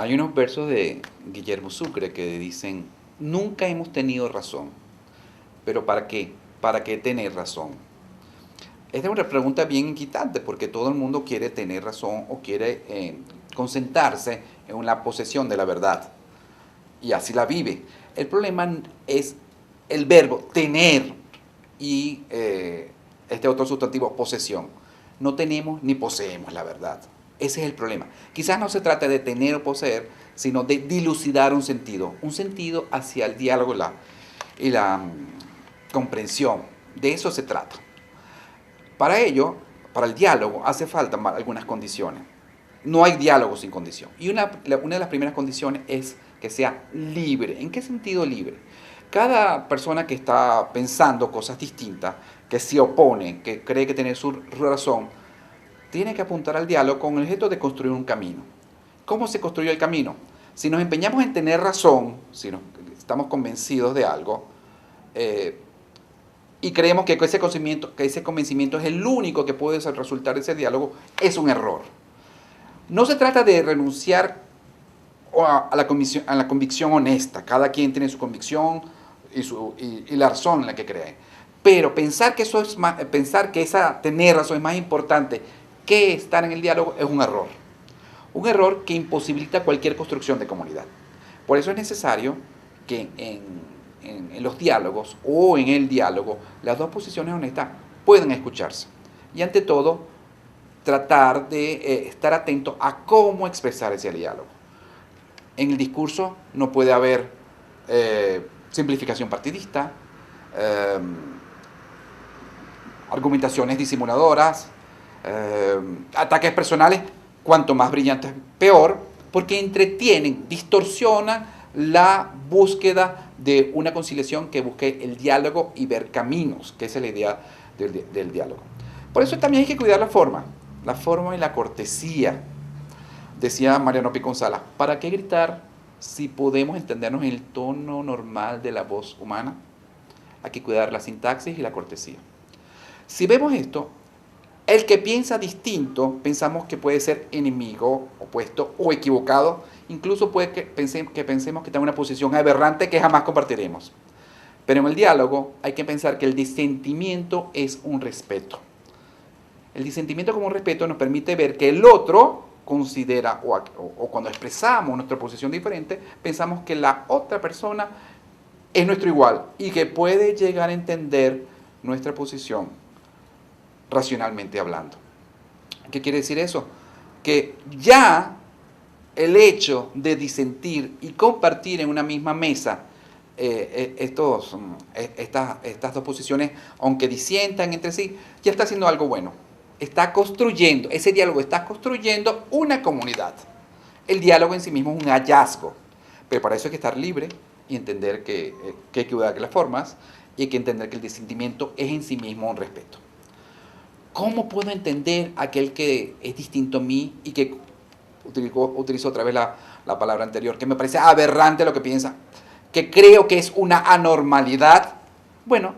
Hay unos versos de Guillermo Sucre que dicen, nunca hemos tenido razón, pero ¿para qué? ¿Para qué tener razón? Esta es una pregunta bien inquietante porque todo el mundo quiere tener razón o quiere concentrarse en la posesión de la verdad y así la vive. El problema es el verbo tener y este otro sustantivo posesión. No tenemos ni poseemos la verdad. Ese es el problema. Quizás no se trata de tener o poseer, sino de dilucidar un sentido hacia el diálogo y la comprensión. De eso se trata. Para ello, para el diálogo, hace falta algunas condiciones. No hay diálogo sin condición. Y una de las primeras condiciones es que sea libre. ¿En qué sentido libre? Cada persona que está pensando cosas distintas, que se opone, que cree que tiene su razón, tiene que apuntar al diálogo con el objeto de construir un camino. ¿Cómo se construye el camino? Si nos empeñamos en tener razón, si estamos convencidos de algo, y creemos que ese convencimiento es el único que puede resultar de ese diálogo, es un error. No se trata de renunciar a la convicción honesta. Cada quien tiene su convicción y la razón en la que cree. Pero pensar que tener razón es más importante que estar en el diálogo es un error. Un error que imposibilita cualquier construcción de comunidad. Por eso es necesario que en los diálogos o en el diálogo las dos posiciones honestas puedan escucharse. Y ante todo, tratar de estar atento a cómo expresar ese diálogo. En el discurso no puede haber simplificación partidista, argumentaciones disimuladoras, ataques personales, cuanto más brillantes peor, porque entretienen, distorsionan la búsqueda de una conciliación que busque el diálogo y ver caminos, que esa es la idea del diálogo. Por eso también hay que cuidar la forma y la cortesía. Decía Mariano Piconzala, ¿para qué gritar si podemos entendernos en el tono normal de la voz humana? Hay que cuidar la sintaxis y la cortesía. Si vemos esto, el que piensa distinto, pensamos que puede ser enemigo, opuesto o equivocado, incluso puede que pensemos que tenga una posición aberrante que jamás compartiremos. Pero en el diálogo hay que pensar que el disentimiento es un respeto. El disentimiento como un respeto nos permite ver que el otro considera, o cuando expresamos nuestra posición diferente, pensamos que la otra persona es nuestro igual y que puede llegar a entender nuestra posición racionalmente hablando. ¿Qué quiere decir eso? Que ya el hecho de disentir y compartir en una misma mesa estas dos posiciones, aunque disientan entre sí, ya está haciendo algo bueno. Está construyendo, ese diálogo está construyendo una comunidad. El diálogo en sí mismo es un hallazgo, pero para eso hay que estar libre y entender que hay que cuidar las formas y hay que entender que el disentimiento es en sí mismo un respeto. ¿Cómo puedo entender a aquel que es distinto a mí y que utilizo otra vez la palabra anterior, que me parece aberrante lo que piensa, que creo que es una anormalidad? Bueno,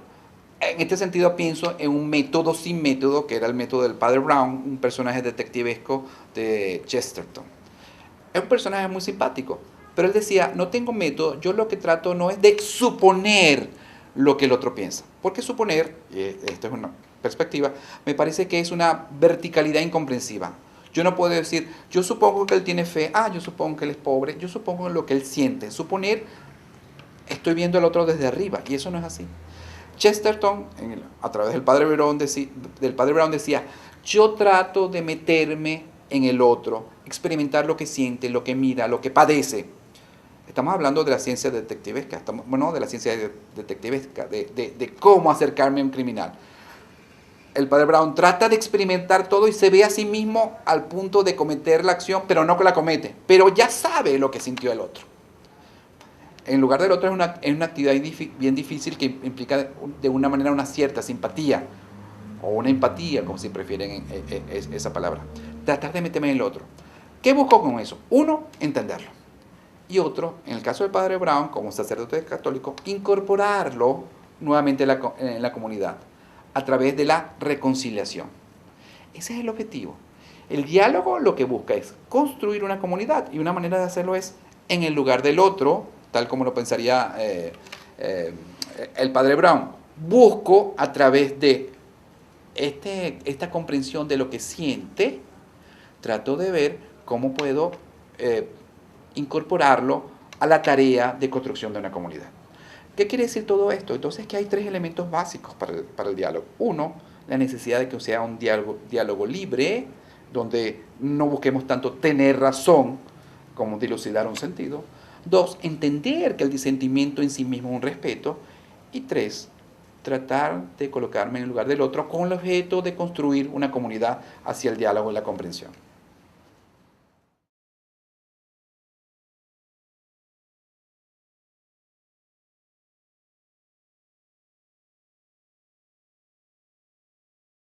en este sentido pienso en un método sin método, que era el método del Padre Brown, un personaje detectivesco de Chesterton. Es un personaje muy simpático, pero él decía, no tengo método, yo lo que trato no es de suponer lo que el otro piensa, porque suponer, y esto es una perspectiva, me parece que es una verticalidad incomprensiva. Yo no puedo decir, yo supongo que él tiene fe, yo supongo que él es pobre, yo supongo lo que él siente. Suponer, estoy viendo al otro desde arriba, y eso no es así. Chesterton, a través del Padre Brown decía, yo trato de meterme en el otro, experimentar lo que siente, lo que mira, lo que padece. Estamos hablando de la ciencia detectivesca, de la ciencia detectivesca, de cómo acercarme a un criminal. El Padre Brown trata de experimentar todo y se ve a sí mismo al punto de cometer la acción, pero no que la comete, pero ya sabe lo que sintió el otro. En lugar del otro es una actividad bien difícil que implica de una manera una cierta simpatía o una empatía, como si prefieren esa palabra. Tratar de meterme en el otro. ¿Qué busco con eso? Uno, entenderlo. Y otro, en el caso del Padre Brown, como sacerdote católico, incorporarlo nuevamente en la comunidad a través de la reconciliación. Ese es el objetivo. El diálogo lo que busca es construir una comunidad y una manera de hacerlo es en el lugar del otro, tal como lo pensaría el padre Brown. Busco a través de esta comprensión de lo que siente, trato de ver cómo puedo incorporarlo a la tarea de construcción de una comunidad. ¿Qué quiere decir todo esto? Entonces que hay tres elementos básicos para el diálogo. Uno, la necesidad de que sea un diálogo libre, donde no busquemos tanto tener razón como dilucidar un sentido. Dos, entender que el disentimiento en sí mismo es un respeto. Y tres, tratar de colocarme en el lugar del otro con el objeto de construir una comunidad hacia el diálogo y la comprensión.